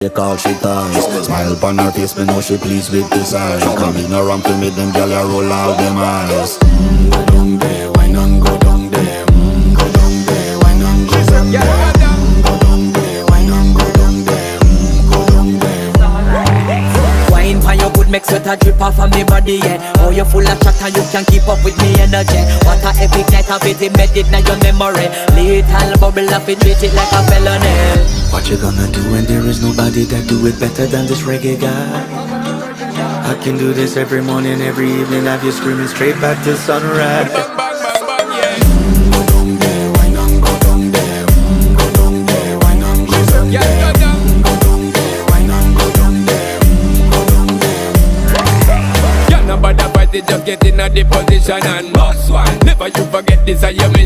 They call she ties. Smile upon her face, me know she pleased with this eyes. Coming around to me, them gyal a roll out them eyes. Go down there, why not go down there? Go down there, why not go down there? Go down there, why not go down there? Go down there. Wine for your good, make sweat a drip off of me body, yeah. Oh, you full of chatter, you can keep up with me energy. What a epic night of it, embedded in your memory. Little bubble up, it treat it like a felony. What you gonna do when there is nobody that do it better than this reggae guy? I can do this every morning, every evening, have you screaming straight back to sunrise. Go down there, why not go down there? Go down there, why not go down there? Go down there, why not go down there? Go down there. Can't nobody fight it, just get in a the position and boss one. Never you forget this, I am